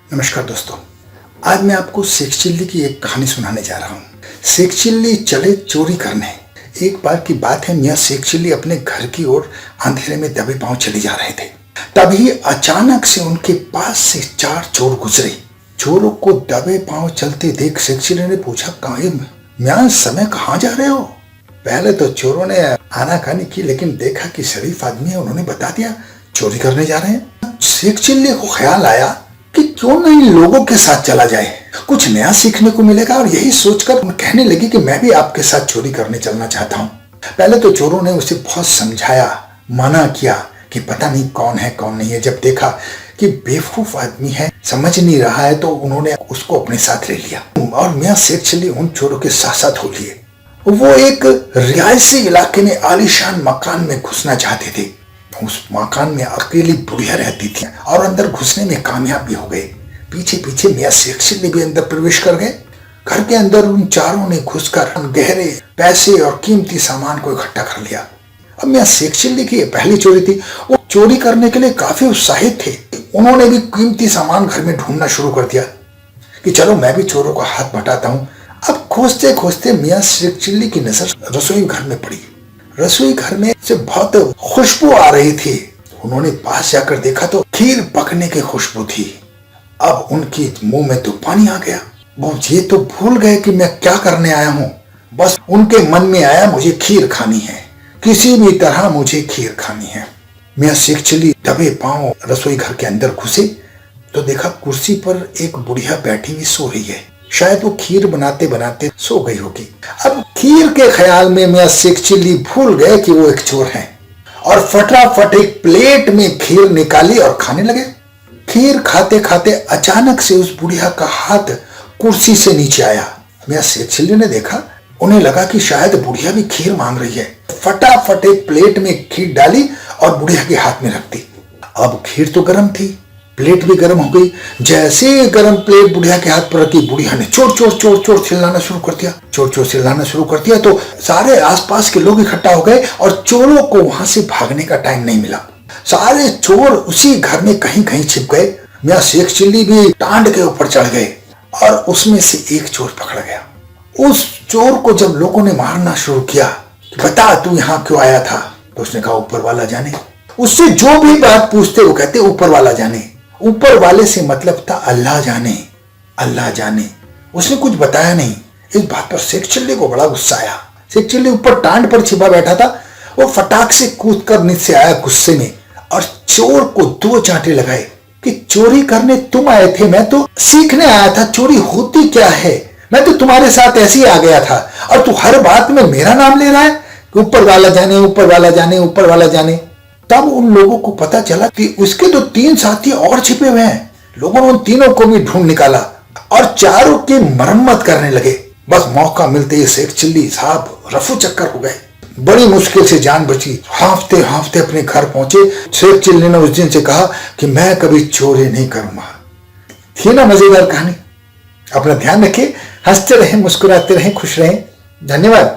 नमस्कार दोस्तों, आज मैं आपको शेख चिल्ली की एक कहानी सुनाने जा रहा हूँ। शेख चिल्ली चले चोरी करने। एक बार की बात है, मियाँ शेख चिल्ली अपने घर की ओर अंधेरे में दबे पांव चले जा रहे थे। तभी अचानक से उनके पास से 4 चोर गुजरे। चोरों को दबे पांव चलते देख शेख चिल्ली ने पूछा, मियाँ समय कहाँ जा रहे हो? पहले तो चोरों ने आनाकानी की, लेकिन देखा कि शरीफ आदमी है, उन्होंने बता दिया चोरी करने जा रहे हैं। शेख चिल्ली को ख्याल आया कि क्यों नहीं लोगों के साथ चला जाए, कुछ नया सीखने को मिलेगा। और यही सोचकर कहने लगी कि मैं भी आपके साथ चोरी करने चलना चाहता हूँ। पहले तो चोरों ने उसे बहुत समझाया, मना किया कि पता नहीं कौन है कौन नहीं है। जब देखा कि बेवकूफ आदमी है, समझ नहीं रहा है, तो उन्होंने उसको अपने साथ ले लिया और मियाँ शेख चिल्ली उन चोरों के साथ साथ हो लिए। वो एक रिहायशी इलाके में आलीशान मकान में घुसना चाहते थे। उस मकान में अकेली बुढ़िया रहती थी और अंदर घुसने में कामयाब भी हो गए। पीछे पीछे मियाँ शेख चिल्ली भी अंदर प्रवेश कर गए। घर के अंदर उन चारों ने घुसकर गहरे पैसे और कीमती सामान को इकट्ठा कर लिया। अब मियाँ शेख चिल्ली की पहली चोरी थी। वो चोरी करने के लिए काफी उत्साहित थे। उन्होंने भी कीमती सामान घर में ढूंढना शुरू कर दिया कि चलो मैं भी चोरों का हाथ बटाता हूँ। अब खोजते खोजते मियाँ शेख चिल्ली की नजर रसोई घर में पड़ी। रसोई घर में से बहुत खुशबू आ रही थी। उन्होंने पास जाकर देखा तो खीर पकने की खुशबू थी। अब उनके मुंह में तो पानी आ गया। वो ये तो भूल गए कि मैं क्या करने आया हूँ। बस उनके मन में आया, मुझे खीर खानी है, किसी भी तरह मुझे खीर खानी है। मियाँ शेख चिल्ली दबे पांव रसोई घर के अंदर घुसे तो देखा कुर्सी पर एक बुढ़िया बैठी हुई सो रही है। शायद वो खीर बनाते बनाते सो गई होगी। अब खीर के ख्याल में मियाँ शेख चिल्ली भूल गए कि वो एक चोर हैं और फटाफट एक प्लेट में खीर निकाली और खाने लगे। खीर खाते खाते अचानक से उस बुढ़िया का हाथ कुर्सी से नीचे आया। मियाँ शेख चिल्ली ने देखा, उन्हें लगा कि शायद बुढ़िया भी खीर मांग रही है। फटाफट एक प्लेट में खीर डाली और बुढ़िया के हाथ में रख दी। अब खीर तो गर्म थी, प्लेट भी गर्म हो गई। जैसे गर्म प्लेट बुढ़िया के हाथ पर रखी, बुढ़िया ने चोर चोर चोर चोर चिल्लाना शुरू कर दिया। चोर चोर चिल्लाना शुरू कर दिया तो सारे आसपास के लोग इकट्ठा हो गए और चोरों को वहां से भागने का टाइम नहीं मिला। सारे चोर उसी घर में कहीं कहीं छिप गए। मियाँ शेख चिल्ली भी टांड के ऊपर चढ़ गए और उसमें से एक चोर पकड़ा गया। उस चोर को जब लोगों ने मारना शुरू किया, बता तू यहाँ क्यों आया था, तो उसने कहा ऊपर वाला जाने। उससे जो भी बात पूछते वो कहते ऊपर वाला जाने। ऊपर वाले से मतलब था अल्लाह जाने, अल्लाह जाने। उसने कुछ बताया नहीं। इस बात पर शेख चिल्ली को बड़ा गुस्सा आया। शेख चिल्ली ऊपर टांड पर छिपा बैठा था। वो फटाक से कूदकर नीचे आया गुस्से में और चोर को 2 चांटे लगाए कि चोरी करने तुम आए थे, मैं तो सीखने आया था चोरी होती क्या है। मैं तो तुम्हारे साथ ऐसे ही आ गया था और तू हर बात में मेरा नाम ले रहा है कि ऊपर वाला जाने, ऊपर वाला जाने, ऊपर वाला जाने। तब उन लोगों को पता चला कि उसके तो 3 साथी और छिपे हुए हैं। लोगों ने उन तीनों को भी ढूंढ निकाला और चारों की मरम्मत करने लगे। बस मौका मिलते ही शेख चिल्ली साहब रफू चक्कर हो गए। बड़ी मुश्किल से जान बची। हांफते हांफते अपने घर पहुंचे। शेख चिल्ली ने उस दिन से कहा कि मैं कभी चोरी नहीं करूंगा। थी ना मजेदार कहानी? अपना ध्यान रखिए, हंसते रहें, मुस्कुराते रहें, खुश रहें। धन्यवाद।